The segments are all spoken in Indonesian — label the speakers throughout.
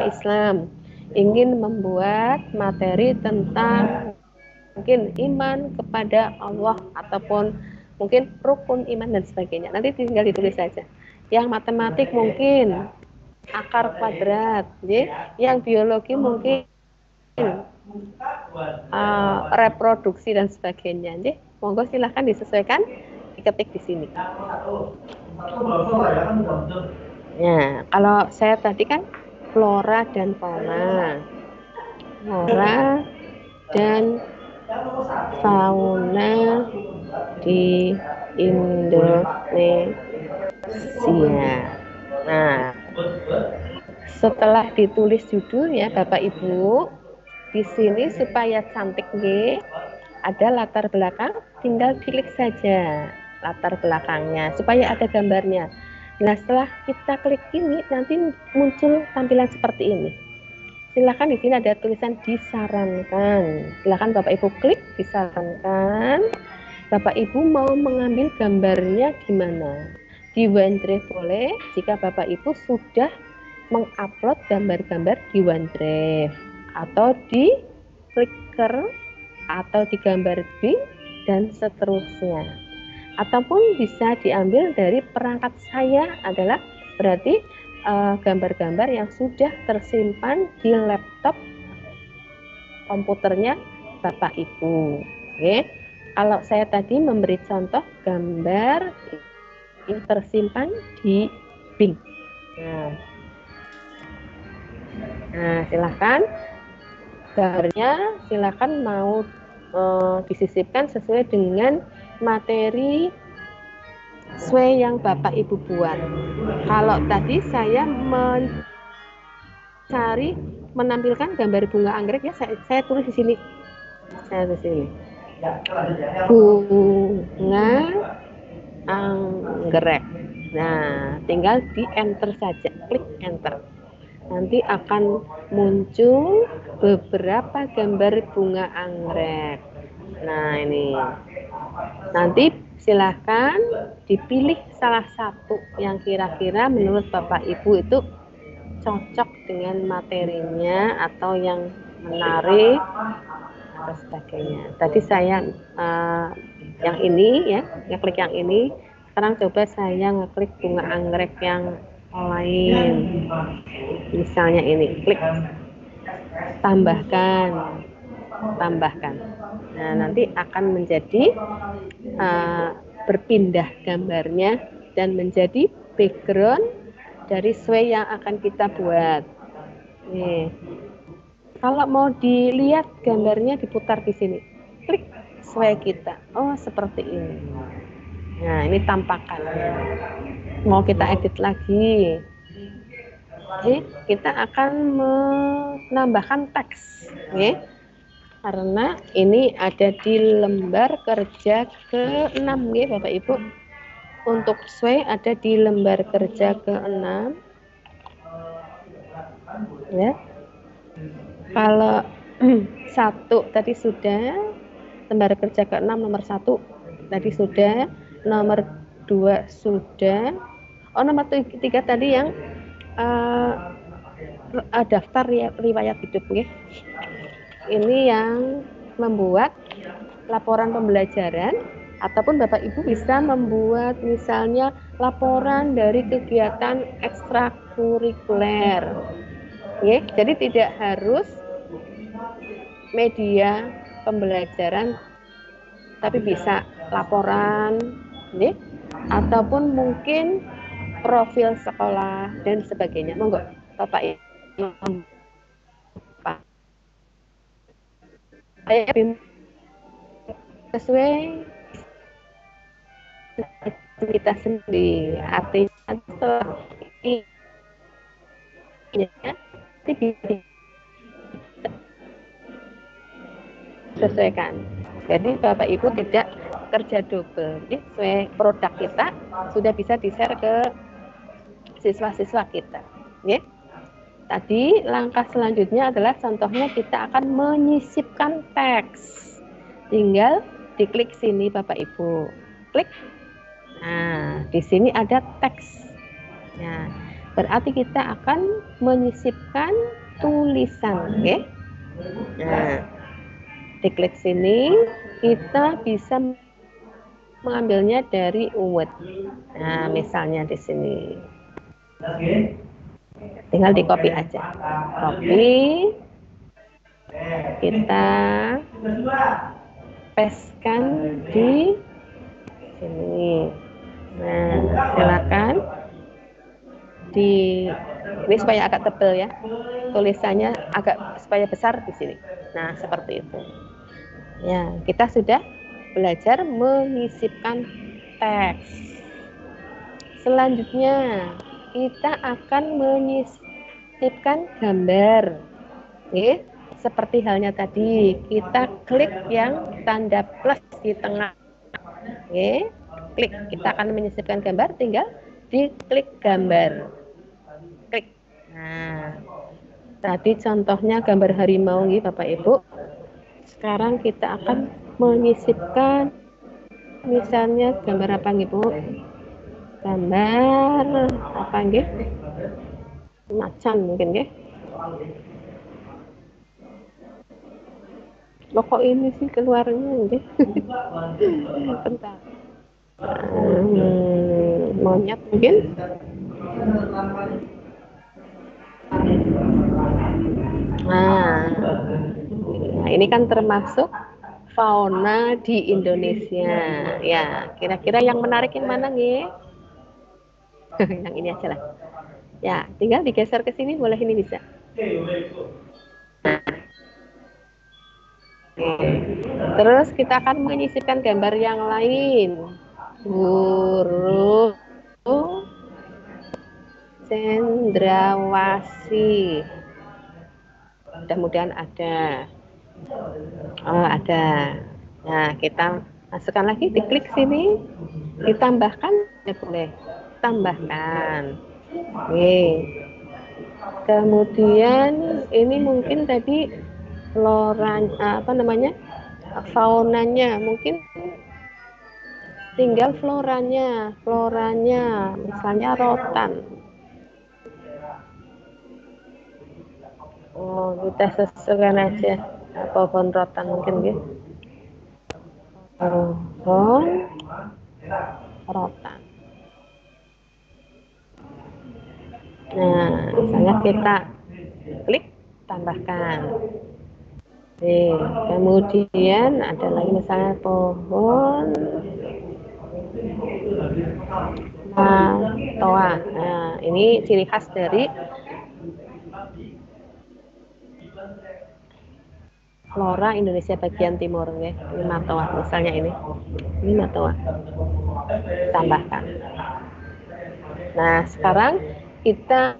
Speaker 1: Islam, ingin membuat materi tentang mungkin iman kepada Allah ataupun mungkin rukun iman dan sebagainya. Nanti tinggal ditulis saja. Yang matematik mungkin akar kuadrat, yang biologi mungkin reproduksi dan sebagainya. Monggo silahkan disesuaikan, diketik di sini. Nah, kalau saya tadi kan flora dan fauna, flora dan fauna di Indonesia. Nah, setelah ditulis judulnya Bapak Ibu, di sini supaya cantik nih, ada latar belakang, tinggal klik saja latar belakangnya supaya ada gambarnya. Nah, setelah kita klik ini nanti muncul tampilan seperti ini. Silakan di sini ada tulisan disarankan. Silakan Bapak Ibu klik disarankan. Bapak Ibu mau mengambil gambarnya gimana? Di OneDrive boleh jika Bapak Ibu sudah mengupload gambar-gambar di OneDrive atau di Flickr atau di gambar Bing dan seterusnya. Ataupun bisa diambil dari perangkat saya adalah berarti gambar-gambar yang sudah tersimpan di laptop komputernya Bapak Ibu. Oke. Kalau saya tadi memberi contoh gambar yang tersimpan di Bing. Nah, silakan gambarnya silakan mau disisipkan sesuai dengan materi sesuai yang Bapak Ibu buat. Kalau tadi saya mencari menampilkan gambar bunga anggrek ya, saya tulis di sini. Saya tulis ini. Bunga anggrek. Nah, tinggal di enter saja, klik enter. Nanti akan muncul beberapa gambar bunga anggrek. Nah, ini. Nanti silahkan dipilih salah satu yang kira-kira menurut Bapak Ibu itu cocok dengan materinya atau yang menarik atau sebagainya. Tadi saya yang ini ya, ngeklik yang ini. Sekarang coba saya ngeklik bunga anggrek yang lain. Misalnya ini, klik tambahkan. Nah, nanti akan menjadi berpindah gambarnya dan menjadi background dari sesuai yang akan kita buat. Nih, kalau mau dilihat gambarnya diputar di sini, klik sesuai kita. Oh, seperti ini. Nah, ini tampakannya. Mau kita edit lagi. Kita akan menambahkan teks, karena ini ada di lembar kerja ke-6 ya Bapak Ibu. Untuk sesuai ada di lembar kerja ke-6 ya. Kalau 1 tadi sudah, lembar kerja ke-6 nomor 1 tadi sudah, nomor 2 sudah. Oh, nomor 3 tadi yang daftar riwayat hidup ya. Ini yang membuat laporan pembelajaran, ataupun Bapak Ibu bisa membuat misalnya laporan dari kegiatan ekstrakurikuler. Jadi tidak harus media pembelajaran, tapi bisa laporan, ataupun mungkin profil sekolah dan sebagainya. Monggo Bapak Ibu. Saya sesuai kita sendiri, artinya setelah ini sesuaikan. Jadi Bapak Ibu tidak kerja double. Jadi sesuai produk kita sudah bisa di-share ke siswa-siswa kita. Tadi langkah selanjutnya adalah contohnya kita akan menyisipkan teks. Tinggal diklik sini Bapak Ibu. Klik. Nah, di sini ada teks. Nah, berarti kita akan menyisipkan tulisan, oke? Nah, diklik sini, kita bisa mengambilnya dari Word. Nah, misalnya di sini. Tinggal di copy aja. Copy. Kita pastekan di sini. Nah, silakan ini supaya agak tebal ya. Tulisannya agak supaya besar di sini. Nah, seperti itu. Ya, kita sudah belajar menyisipkan teks. Selanjutnya, kita akan menyisipkan gambar. Oke, seperti halnya tadi, kita klik yang tanda plus di tengah. Oke, klik. Kita akan menyisipkan gambar, tinggal diklik gambar. Klik. Nah, tadi contohnya gambar harimau nih Bapak Ibu. Sekarang kita akan menyisipkan misalnya gambar apa nih Bu? Gambar apa nih? Macan mungkin nggih. Loh kok ini sih keluarnya nggih. Bentar. Monyet mungkin. Nah, ini kan termasuk fauna di Indonesia. Ya, kira-kira yang menarik yang mana nih? Yang ini aja lah. Ya, tinggal digeser ke sini, boleh ini bisa. Terus kita akan menyisipkan gambar yang lain. Burung cendrawasih. Mudah-mudahan ada. Oh, ada. Nah, kita masukkan lagi, diklik sini, ditambahkan, ya boleh. Tambahkan. Oke. Kemudian ini mungkin tadi flora apa namanya? Faunanya mungkin tinggal floranya misalnya rotan. Oh, kita sesuaikan aja pohon rotan mungkin gitu. Pohon rotan. Nah, misalnya kita klik tambahkan. Oke, kemudian ada lagi misalnya pohon matoa. Nah, ini ciri khas dari flora Indonesia bagian timur ya. Ini matoa misalnya ini. Ini matoa. Tambahkan. Nah, sekarang kita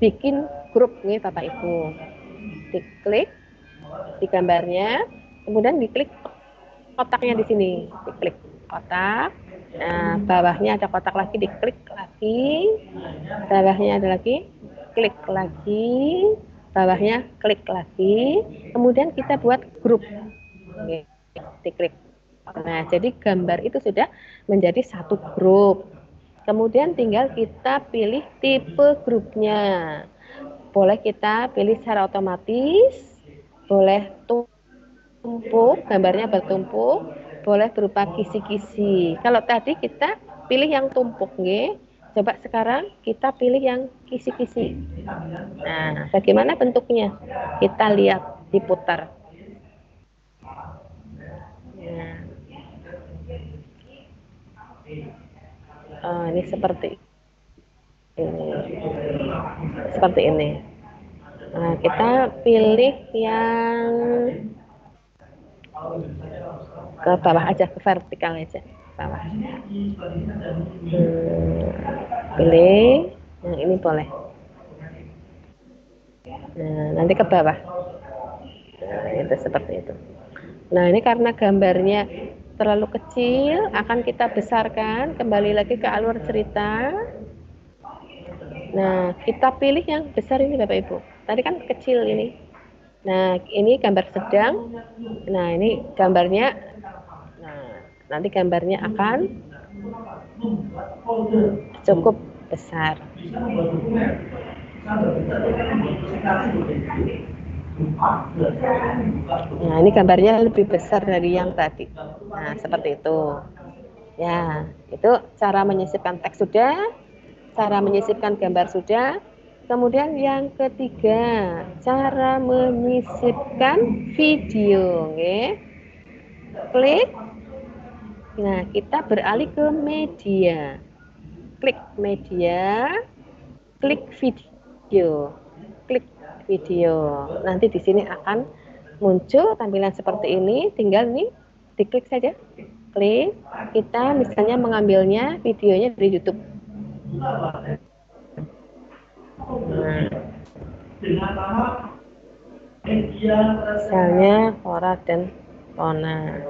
Speaker 1: bikin grup nih Bapak Ibu. Diklik di gambarnya, kemudian diklik kotaknya di sini. Diklik kotak. Nah, bawahnya ada kotak lagi, diklik lagi. Bawahnya ada lagi, klik lagi. Bawahnya klik lagi. Kemudian kita buat grup. Oke, diklik. Nah, jadi gambar itu sudah menjadi satu grup. Kemudian tinggal kita pilih tipe grupnya. Boleh kita pilih secara otomatis, boleh tumpuk, gambarnya bertumpuk, boleh berupa kisi-kisi. Kalau tadi kita pilih yang tumpuk, nggih. Coba sekarang kita pilih yang kisi-kisi. Nah, bagaimana bentuknya? Kita lihat, diputar. Nah. Ini seperti ini. Seperti ini. Nah, kita pilih yang ke bawah aja, ke vertikal aja, bawah. Pilih yang ini boleh. Nah, nanti ke bawah. Nah, itu seperti itu. Nah, ini karena gambarnya terlalu kecil, akan kita besarkan. Kembali lagi ke alur cerita. Nah, kita pilih yang besar ini Bapak Ibu. Tadi kan kecil ini. Nah, ini gambar sedang. Nah, ini gambarnya. Nah, nanti gambarnya akan cukup besar. Nah, ini gambarnya lebih besar dari yang tadi. Nah, seperti itu. Ya, itu cara menyisipkan teks sudah, cara menyisipkan gambar sudah. Kemudian yang ketiga, cara menyisipkan video. Oke. Klik. Nah, kita beralih ke media. Klik media, klik video. Klik video. Nanti di sini akan muncul tampilan seperti ini, tinggal nih diklik saja. Klik, kita misalnya mengambilnya videonya dari YouTube. Nah, misalnya Fora dan Rona.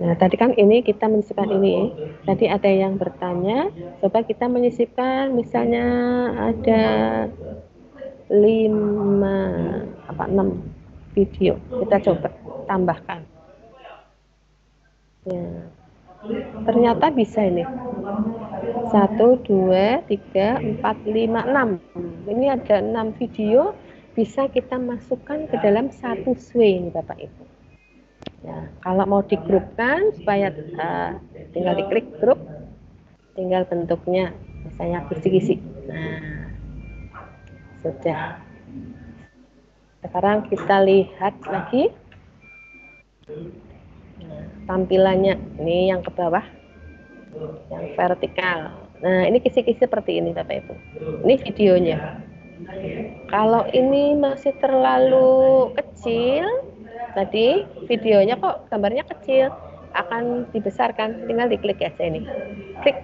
Speaker 1: Nah, tadi kan ini kita menyisipkan ini. Tadi ada yang bertanya, coba kita menyisipkan misalnya ada 6 video. Kita coba tambahkan. Ya. Ternyata bisa ini. 1, 2, 3, 4, 5, 6. Ini ada 6 video bisa kita masukkan ke dalam satu sway ini Bapak Ibu. Ya, kalau mau digrupkan supaya tinggal diklik grup, tinggal bentuknya misalnya kisi-kisi. Nah, sudah. Sekarang kita lihat lagi. Nah, tampilannya ini yang ke bawah, yang vertikal. Nah, ini kisi-kisi seperti ini Bapak Ibu. Ini videonya. Kalau ini masih terlalu kecil, tadi videonya kok gambarnya kecil, akan dibesarkan. Tinggal diklik aja ini. Klik.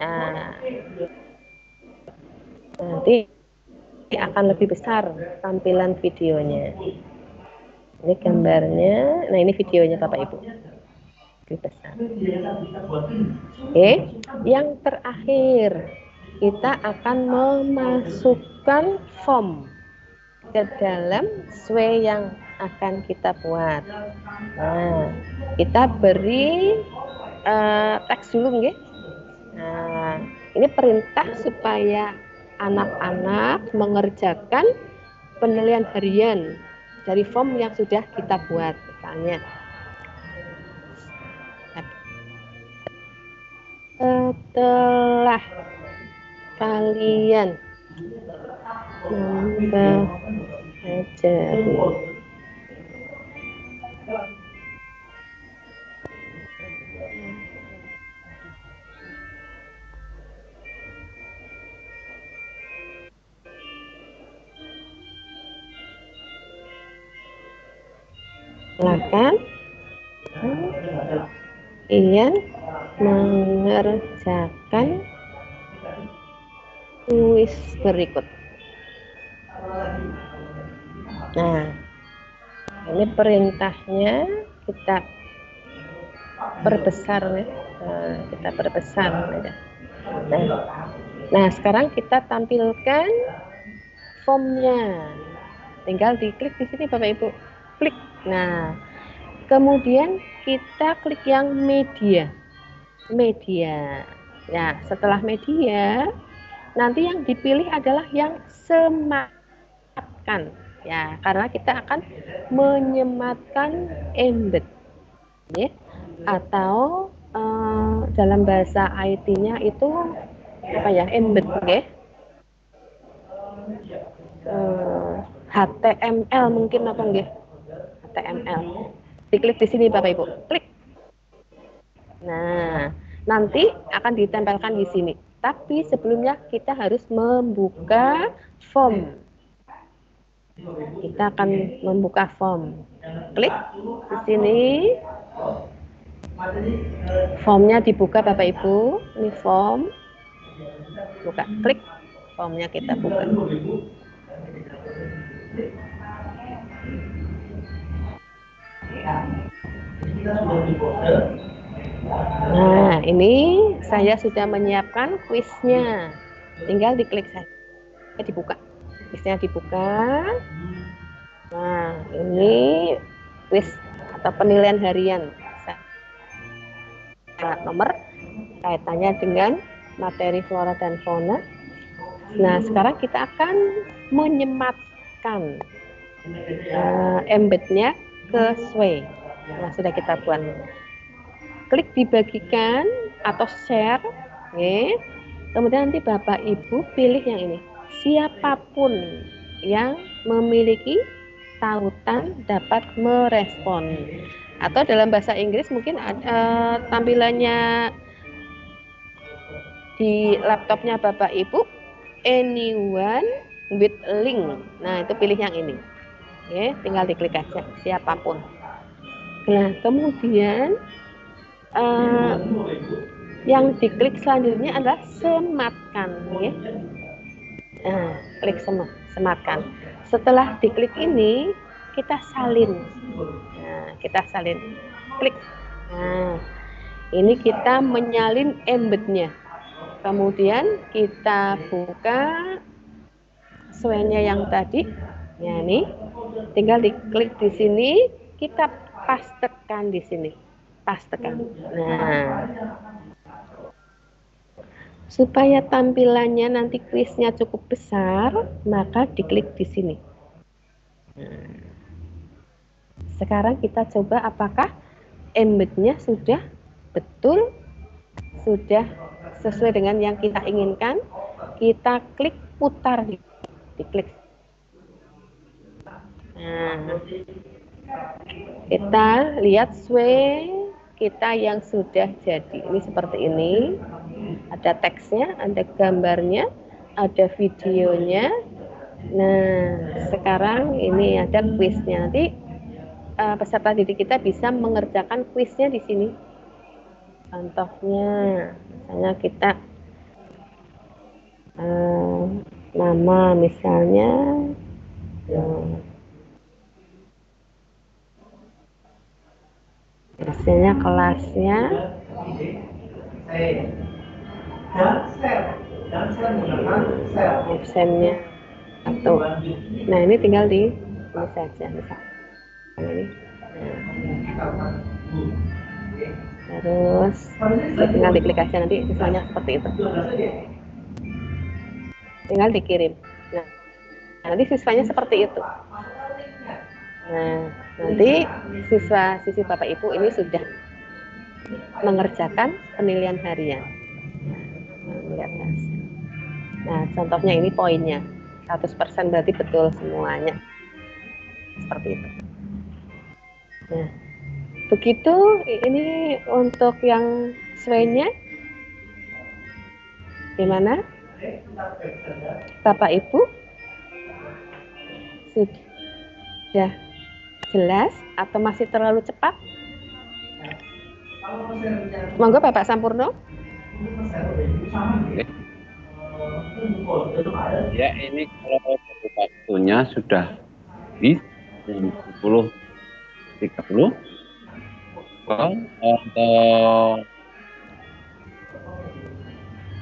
Speaker 1: Nah, nanti akan lebih besar tampilan videonya. Ini gambarnya. Nah, ini videonya Bapak Ibu. Lebih besar. Oke, yang terakhir kita akan memasukkan form ke dalam sway yang akan kita buat. Nah, kita beri teks dulu nggih. Nah, ini perintah supaya anak-anak mengerjakan penilaian harian dari form yang sudah kita buat. Misalnya, setelah kalian mempelajari silakan kalian mengerjakan kuis berikut. Nah, ini perintahnya kita perbesar ya. Nah, kita perbesar ya. Nah, sekarang kita tampilkan formnya. Tinggal diklik di sini Bapak Ibu. Klik. Nah, kemudian kita klik yang media. Media. Nah, setelah media, nanti yang dipilih adalah yang sematkan. Ya, karena kita akan menyematkan embed. Ya, atau dalam bahasa IT-nya itu apa ya, embed ya. HTML mungkin apa nggih? HTML. Diklik di sini Bapak Ibu. Klik. Nah, nanti akan ditempelkan di sini. Tapi sebelumnya kita harus membuka form. Kita akan membuka form. Klik di sini. Formnya dibuka Bapak Ibu. Ini form. Buka. Klik. Formnya kita buka. Nah, ini saya sudah menyiapkan kuisnya. Tinggal diklik saja, dibuka. Kuisnya dibuka. Nah, ini kuis atau penilaian harian. Nomor kaitannya dengan materi flora dan fauna. Nah, sekarang kita akan menyematkan embednya ke Sway. Nah, sudah kita buat. Klik dibagikan atau share, oke. Kemudian nanti Bapak Ibu pilih yang ini. Siapapun yang memiliki tautan dapat merespon. Atau dalam bahasa Inggris mungkin tampilannya di laptopnya Bapak Ibu, anyone with link. Nah, itu pilih yang ini. Oke, tinggal diklik aja, siapapun. Nah, kemudian yang diklik selanjutnya adalah sematkan, ya. Nah, klik sematkan. Setelah diklik ini, kita salin. Nah, kita salin. Klik. Nah, ini kita menyalin embednya. Kemudian kita buka sway-nya yang tadi. Ya, ini tinggal diklik di sini, kita pastekan di sini. Pastekan. Nah, supaya tampilannya nanti kuisnya cukup besar, maka diklik di sini. Nah, sekarang kita coba apakah embednya sudah betul, sudah sesuai dengan yang kita inginkan. Kita klik putar, diklik. Nah, kita lihat sway kita yang sudah jadi. Ini seperti ini. Ada teksnya, ada gambarnya, ada videonya. Nah, sekarang ini ada kuisnya. Nanti peserta didik kita bisa mengerjakan kuisnya di sini. Contohnya, misalnya kita nama misalnya hasilnya kelasnya absennya atau nah ini tinggal di ini saja misal ini terus tinggal diklik aja nanti misalnya seperti itu tinggal dikirim. Nah, nanti siswanya seperti itu. Nah, nanti siswa-siswi Bapak Ibu ini sudah mengerjakan penilaian harian. Nah, contohnya ini poinnya 100% berarti betul semuanya. Seperti itu. Nah, begitu ini untuk yang sway-nya. Gimana? Bapak Ibu sudah jelas atau masih terlalu cepat? Monggo Bapak Sampurno.
Speaker 2: Ya, ini kalau waktunya sudah di 10.30. Untuk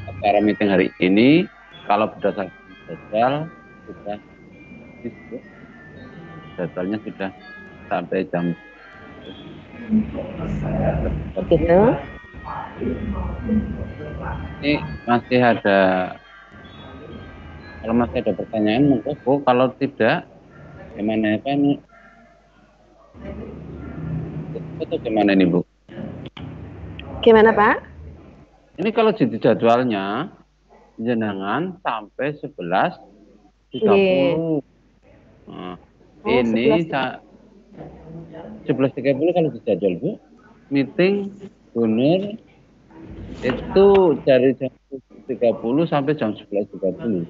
Speaker 2: acara meeting hari ini, kalau berdasarkan jadwal sudah jadwalnya sudah sampai jam
Speaker 1: begitu.
Speaker 2: Ini masih ada, kalau masih ada pertanyaan monggo Bu, kalau tidak gimana apa ini? Itu gimana ini Bu?
Speaker 1: Gimana Pak?
Speaker 2: Ini kalau jadi jadwalnya jenengan sampai 11.30. Nah, ini 11.30 kalau dijadwal Bu, meeting Gunur itu dari jam 10.30 sampai jam 11.30.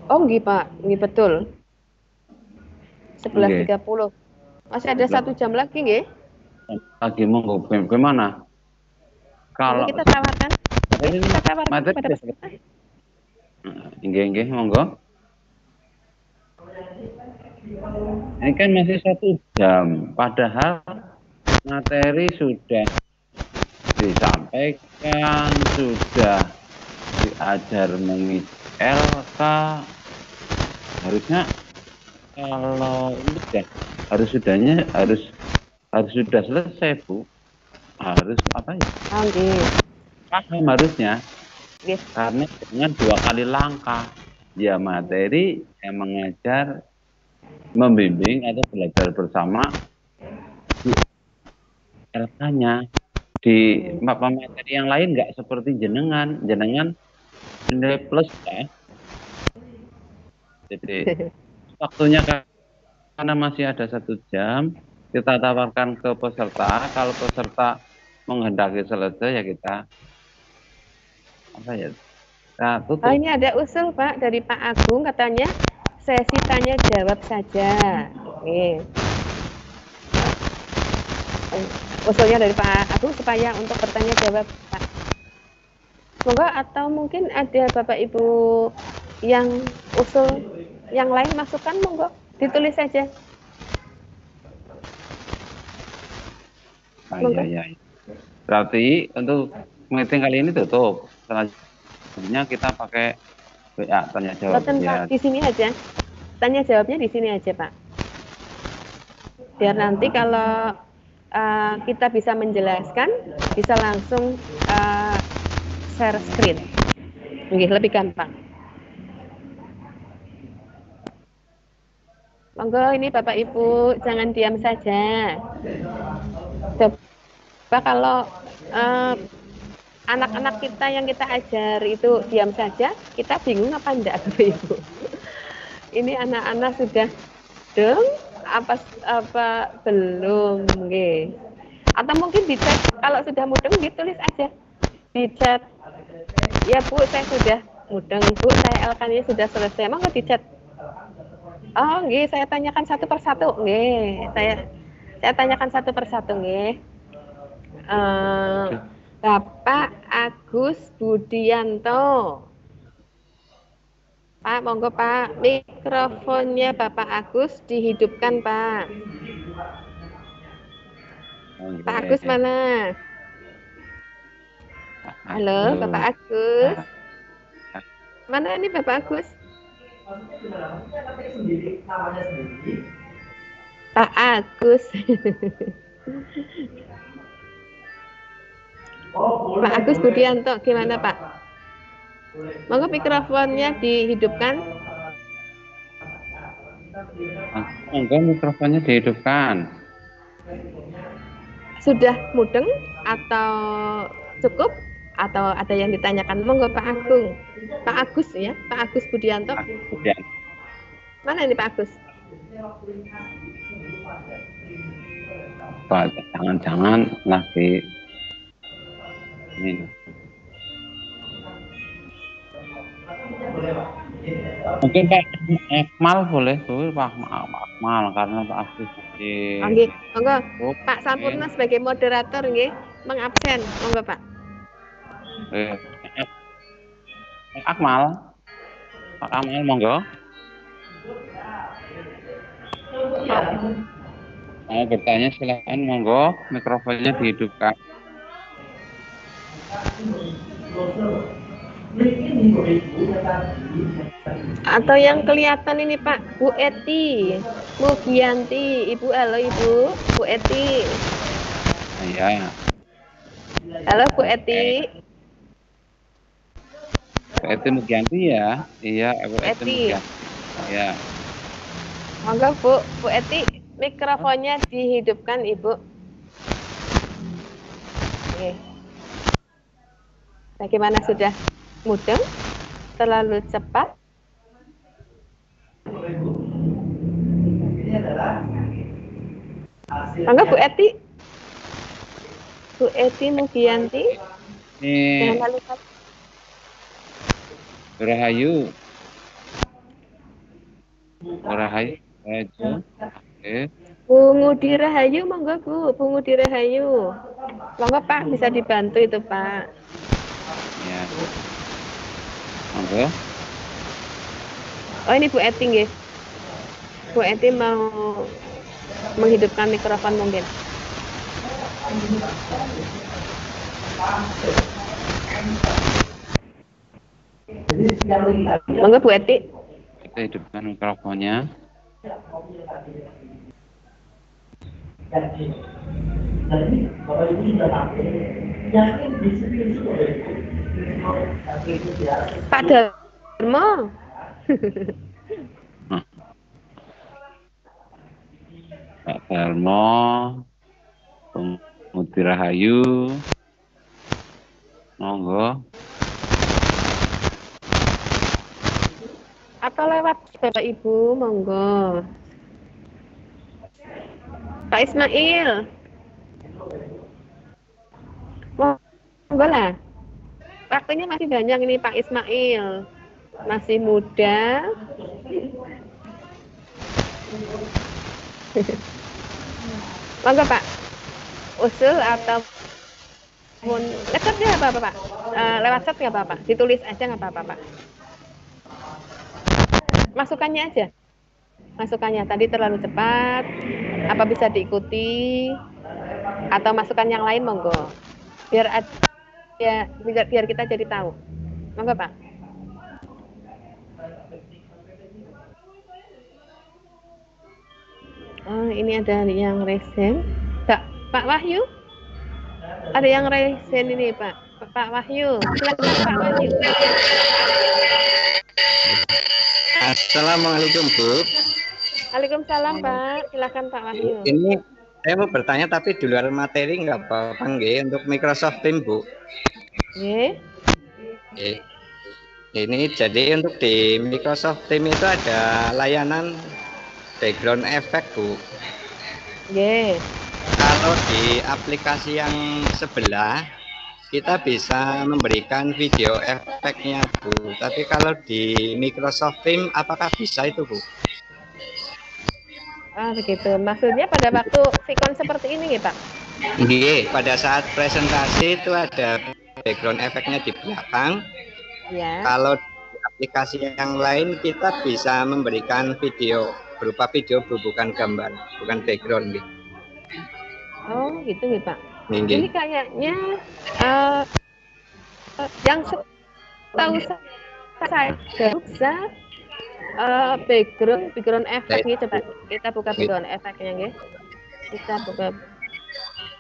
Speaker 1: Oh nggih Pak, nggih betul. 11.30. Masih ada 1 jam lagi nggih?
Speaker 2: Lagi monggo bagaimana? Kalau
Speaker 1: kita tawarkan, kita tawarkan
Speaker 2: materi
Speaker 1: kepada peserta.
Speaker 2: Inggih, monggo. Ini kan masih 1 jam, padahal materi sudah disampaikan, sudah diajar mengisi LK. Harusnya kalau ini harus sudah selesai Bu. Harus apa ya?
Speaker 1: Oke.
Speaker 2: paham harusnya.
Speaker 1: Nggih.
Speaker 2: Karena dengan 2 kali langkah. Ya materi, yang mengajar, membimbing atau belajar bersama di LK-nya. Di materi yang lain nggak seperti jenengan nilai plus ya. Jadi waktunya karena masih ada 1 jam, kita tawarkan ke peserta. Kalau peserta menghendaki selesai ya kita tutup.
Speaker 1: Oh, ini ada usul Pak dari Pak Agung, katanya sesi tanya jawab saja. Nih. Usulnya dari Pak Agung supaya untuk bertanya jawab Pak. Semoga atau mungkin ada Bapak Ibu yang usul yang lain masukan, monggo ditulis saja.
Speaker 2: Ya. Berarti untuk meeting kali ini tutup. Selanjutnya kita pakai WA tanya jawab ya.
Speaker 1: Di sini aja. Tanya jawabnya di sini aja, Pak. Biar nanti kalau kita bisa menjelaskan, bisa langsung share screen. Lebih gampang. Monggo ini Bapak Ibu jangan diam saja. Coba kalau anak-anak kita yang kita ajar itu diam saja, kita bingung apa enggak Bapak Ibu. Ini anak-anak sudah dong apa belum nggih. Atau mungkin di chat, kalau sudah mudeng ditulis aja di chat. Ya Bu, saya sudah mudeng Bu, saya LK-nya sudah selesai. Monggo di chat. Oh nggih, saya tanyakan satu persatu nggih. Saya tanyakan satu persatu nggih. Bapak Agus Budianto. Pak, monggo Pak, mikrofonnya Bapak Agus dihidupkan Pak. Pak Agus mana? Halo, Bapak Agus. Mana ini Bapak Agus? Pak Agus. Pak Agus Budianto, gimana Pak? Monggo mikrofonnya dihidupkan.
Speaker 2: Monggo mikrofonnya dihidupkan.
Speaker 1: Sudah mudeng atau cukup? Atau ada yang ditanyakan? Monggo Pak Agung. Pak Agus ya, Pak Agus Budianto. Mana ini Pak Agus?
Speaker 2: Pak, jangan-jangan lagi ini. Mungkin Pak Akmal boleh tuh, Pak Akmal, karena Pak Agus di.
Speaker 1: Oke, monggo Pak Sampurna sebagai moderator nggih, mengabsen, monggo Pak.
Speaker 2: Pak Akmal, monggo. Mau bertanya silakan, monggo, mikrofonnya dihidupkan.
Speaker 1: Atau yang kelihatan ini Pak, Bu Eti, Mugianti, Ibu, halo Ibu, Bu Eti.
Speaker 2: Iya.
Speaker 1: Halo Bu Eti.
Speaker 2: Bu Eti Mugianti ya? Iya, Bu Eti. Ya.
Speaker 1: Monggo Bu Eti, mikrofonnya dihidupkan Ibu. Oke. Bagaimana sudah mudeng? Terlalu cepat? Monggo Bu Eti. Bu Eti Mugianti. Jangan lupa.
Speaker 2: Rahayu.
Speaker 1: Bu Ngudi Rahayu, monggo Bu. Bu Ngudi Rahayu. Monggo Pak, bisa dibantu itu Pak.
Speaker 2: Ya. Monggo.
Speaker 1: Oh ini Bu Eti nggih. Bu Eti mau menghidupkan mikrofon mungkin. Monggo Bu Eti.
Speaker 2: Kita hidupkan mikrofonnya.
Speaker 1: Pak Darmo.
Speaker 2: Pak Darmo, Pemudi Rahayu, monggo.
Speaker 1: Atau lewat Bapak Ibu, monggo. Pak Ismail. Monggo lah. Waktunya masih banyak ini Pak Ismail. Masih muda. Monggo Pak. Usul atau lewat nggak apa-apa Pak? Lewat chat nggak apa-apa? Ditulis aja nggak apa-apa Pak? Masukannya aja. Masukannya tadi terlalu cepat. Apa bisa diikuti? Atau masukan yang lain monggo. Biar kita jadi tahu. Monggo Pak. Oh, ini ada yang resen. Pak Wahyu? Ada yang resen ini Pak. Pak Wahyu. Silakan Pak Wahyu.
Speaker 3: Assalamualaikum Bu.
Speaker 1: Waalaikumsalam Pak. Silakan Pak Wahyu.
Speaker 3: Ini saya mau bertanya tapi di luar materi nggak apa-apa nggih untuk Microsoft Teams Bu.
Speaker 1: Nggih.
Speaker 3: Ini jadi untuk di Microsoft Teams itu ada layanan background effect Bu.
Speaker 1: Nggih.
Speaker 3: Kalau di aplikasi yang sebelah kita bisa memberikan video efeknya Bu. Tapi kalau di Microsoft Teams apakah bisa itu Bu?
Speaker 1: Begitu. Maksudnya pada waktu sikon seperti ini ya Pak?
Speaker 3: Iya, pada saat presentasi itu ada background efeknya di belakang.
Speaker 1: Ya.
Speaker 3: Kalau di aplikasi yang lain kita bisa memberikan video berupa video bukan gambar, bukan background gitu.
Speaker 1: Oh gitu ya Pak.
Speaker 3: Ini
Speaker 1: kayaknya yang setahu saya bisa background efeknya, coba kita buka background efeknya nggih. Kita buka.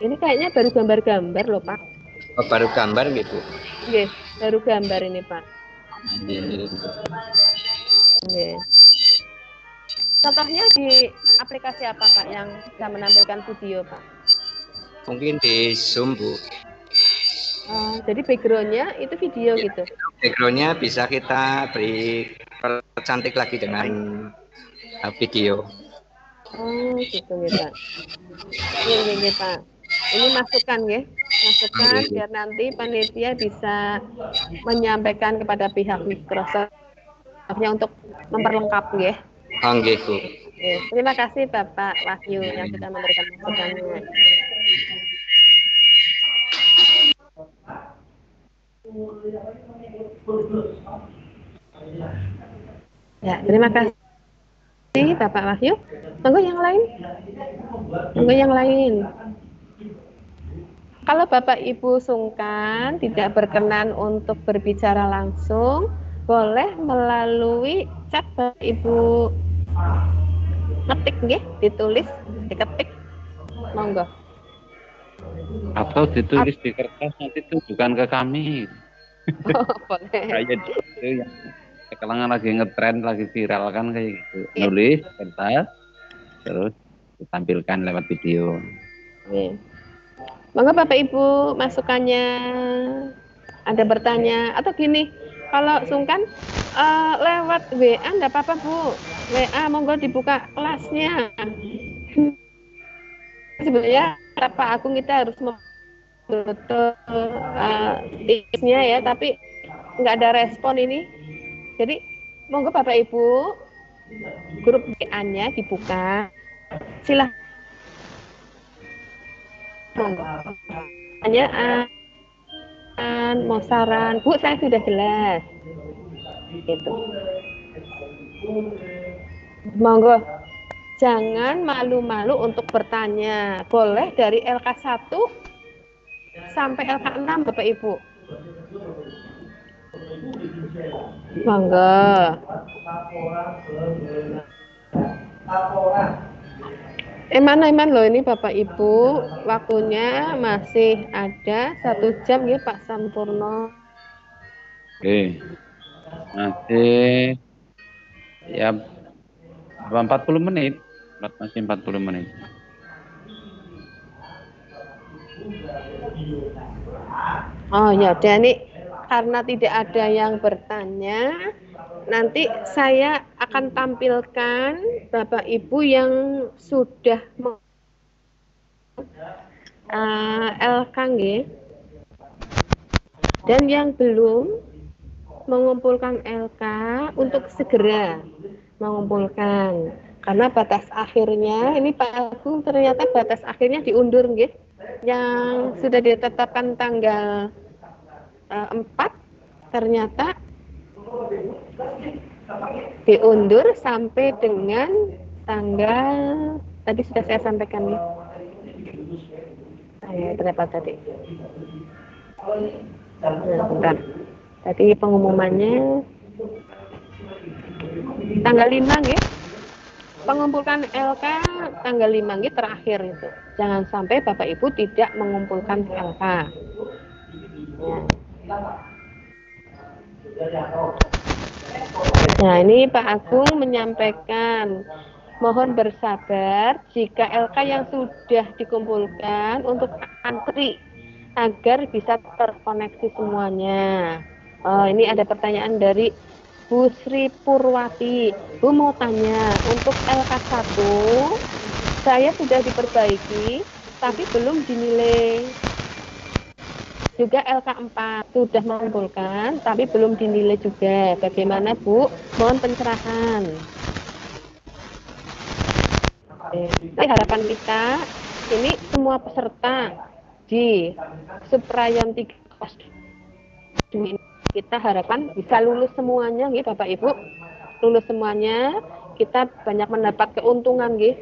Speaker 1: Ini kayaknya baru gambar-gambar loh Pak.
Speaker 3: Oh, baru gambar gitu.
Speaker 1: Nggih, baru gambar ini Pak. Nggih. Contohnya di aplikasi apa Pak yang bisa menampilkan video Pak?
Speaker 3: Mungkin di Zoom Bu.
Speaker 1: Jadi backgroundnya itu video ya, gitu.
Speaker 3: Backgroundnya bisa kita beri cantik lagi dengan video.
Speaker 1: Oh gitu ya Pak. Iya Pak. Ini masukan ya, masukan biar nanti panitia bisa menyampaikan kepada pihak Microsoft-nya untuk memperlengkap ya.
Speaker 3: Oh gitu.
Speaker 1: Terima kasih Bapak Wahyu yang sudah memberikan masukannya. Ya, terima kasih Bapak Wahyu. Monggo yang lain. Monggo yang lain. Kalau Bapak Ibu sungkan tidak berkenan untuk berbicara langsung, boleh melalui chat Bapak Ibu ngetik nggih, ditulis, diketik. Monggo.
Speaker 2: Atau ditulis di kertas nanti tunjukkan ke kami.
Speaker 1: Oh, boleh.
Speaker 2: Kayak gitu yang sekarang lagi ngetrend, lagi viral kan kayak gitu. Nulis kertas, terus ditampilkan lewat video.
Speaker 1: Monggo Bapak Ibu masukannya, ada bertanya atau gini, kalau sungkan lewat WA enggak apa-apa Bu. WA monggo dibuka kelasnya. Sebenarnya Pak Agung kita harus betul tipsnya ya, tapi nggak ada respon ini. Jadi monggo Bapak Ibu grup WA-nya dibuka. Silahkan. Pertanyaan, mau saran, Bu, saya sudah jelas. Gitu. Monggo, jangan malu-malu untuk bertanya. Boleh dari LK1 sampai LK6, Bapak Ibu. Monggo. Eman loh ini Bapak Ibu, waktunya masih ada 1 jam ya Pak Sampurno.
Speaker 2: Oke, masih ya 40 menit, masih 40 menit.
Speaker 1: Oh ya udah nih, karena tidak ada yang bertanya, nanti saya akan tampilkan Bapak Ibu yang sudah LKG dan yang belum mengumpulkan LK untuk segera mengumpulkan, karena batas akhirnya ini Pak Agung ternyata batas akhirnya diundur nggih, yang sudah ditetapkan tanggal 4 ternyata diundur sampai dengan tanggal tadi sudah saya sampaikan ya. Berapa tadi? Bentar. Tadi pengumumannya tanggal 5 ya. Pengumpulkan LK tanggal 5 ya terakhir itu. Jangan sampai Bapak Ibu tidak mengumpulkan LK. Ya. Nah, ini Pak Agung menyampaikan mohon bersabar jika LK yang sudah dikumpulkan untuk antri agar bisa terkoneksi semuanya. Ini ada pertanyaan dari Bu Sri Purwati. Bu mau tanya, untuk LK1 saya sudah diperbaiki tapi belum dinilai. Juga LK4 sudah mengumpulkan tapi belum dinilai juga. Bagaimana Bu? Mohon pencerahan. Jadi harapan kita ini semua peserta di Suprayon 3 kita harapkan bisa lulus semuanya nggih Bapak Ibu. Lulus semuanya, kita banyak mendapat keuntungan nggih.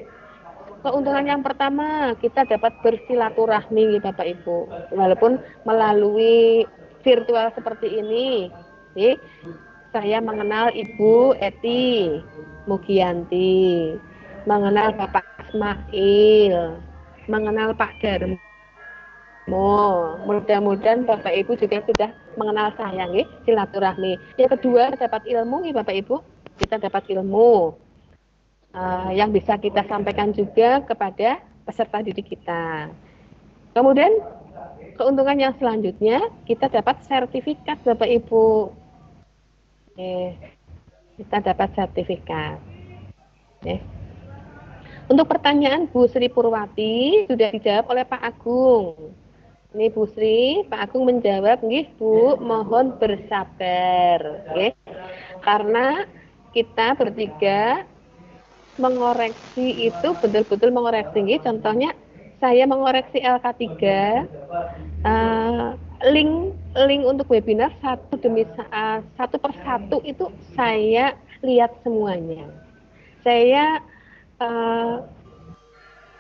Speaker 1: Keuntungan yang pertama, kita dapat bersilaturahmi nggih Bapak Ibu. Walaupun melalui virtual seperti ini, nggih. Saya mengenal Ibu Eti Mugianti, mengenal Bapak Ismail, mengenal Pak Darmo. Mudah-mudahan Bapak Ibu juga sudah mengenal saya nggih, silaturahmi. Yang kedua, dapat ilmu nggih Bapak Ibu. Kita dapat ilmu yang bisa kita sampaikan juga kepada peserta didik kita. Kemudian keuntungan yang selanjutnya, kita dapat sertifikat Bapak Ibu. Kita dapat sertifikat. Untuk pertanyaan Bu Sri Purwati sudah dijawab oleh Pak Agung. Ini Bu Sri, Pak Agung menjawab, nggih Bu, mohon bersabar, nggih. Karena kita bertiga mengoreksi itu betul-betul mengoreksi, nggih. Contohnya saya mengoreksi LK3, link untuk webinar satu persatu itu saya lihat semuanya. Saya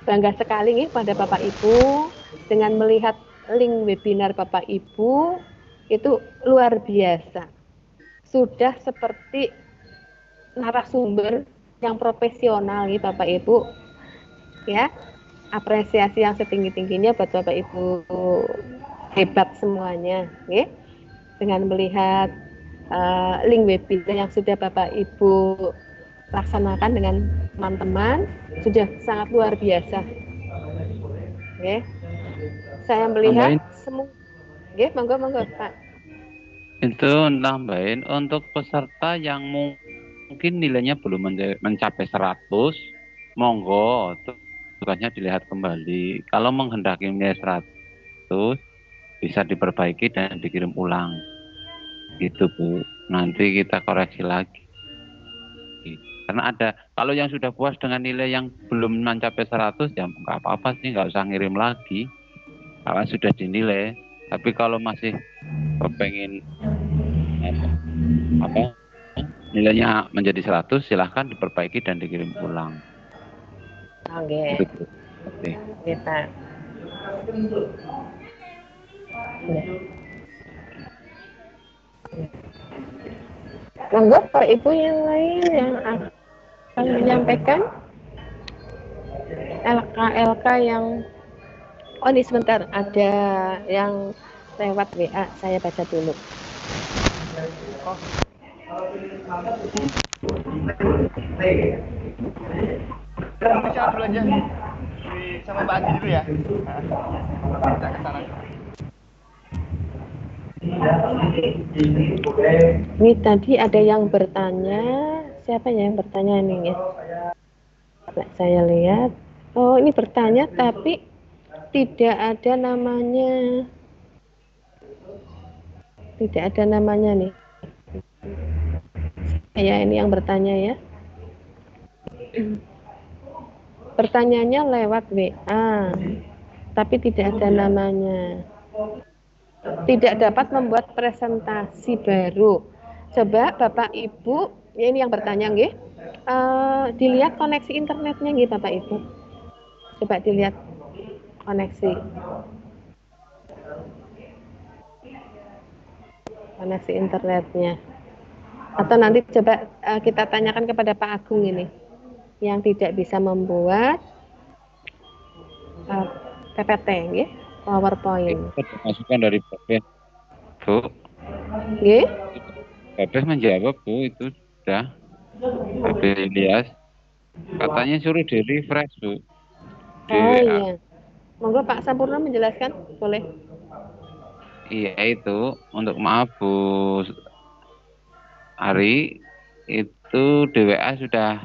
Speaker 1: bangga sekali nih pada Bapak Ibu dengan melihat link webinar Bapak Ibu itu luar biasa. Sudah seperti narasumber yang profesional nih Bapak Ibu. Ya, apresiasi yang setinggi-tingginya buat Bapak Ibu, hebat semuanya, ya. Dengan melihat link webinar yang sudah Bapak Ibu laksanakan dengan teman-teman sudah sangat luar biasa. Oke. Saya melihat semua. Oke, monggo Pak.
Speaker 2: Itu nambahin untuk peserta yang mungkin nilainya belum mencapai 100, monggo tugasnya dilihat kembali. Kalau menghendaki nilai 100 bisa diperbaiki dan dikirim ulang. Gitu Bu. Nanti kita koreksi lagi. Karena ada, kalau yang sudah puas dengan nilai yang belum mencapai 100 ya nggak apa-apa sih, nggak usah ngirim lagi. Kalau sudah dinilai. Tapi kalau masih pengen nilainya menjadi 100, silahkan diperbaiki dan dikirim ulang.
Speaker 1: Oke. Kita. Monggo Pak Ibu yang lain yang akan menyampaikan. LK yang ini sebentar, ada yang lewat WA, saya baca dulu.
Speaker 4: Oh. Bicara dulu aja sama Mbak Andi dulu ya. Kita ke sana dulu.
Speaker 1: Ini tadi ada yang bertanya, siapa ya yang bertanya ini ya? Saya lihat, oh ini bertanya tapi tidak ada namanya, nih. Ya ini yang bertanya ya. Pertanyaannya lewat WA, tapi tidak ada namanya. Tidak dapat membuat presentasi baru. Coba Bapak Ibu, ya ini yang bertanya nggih. Dilihat koneksi internetnya nggih Bapak Ibu. Coba dilihat koneksi internetnya. Atau nanti coba kita tanyakan kepada Pak Agung ini yang tidak bisa membuat PPT nggih, PowerPoint.
Speaker 2: Itu masukan dari Babes, Bu.
Speaker 1: Nggih.
Speaker 2: Babes menjawab, Bu, itu sudah. Babes Ilyas. Katanya suruh di refresh, Bu. Di
Speaker 1: Oh
Speaker 2: WA.
Speaker 1: iya. Monggo Pak Sampurna menjelaskan, boleh?
Speaker 2: Iya itu, untuk maaf Bu Ari, itu di WA sudah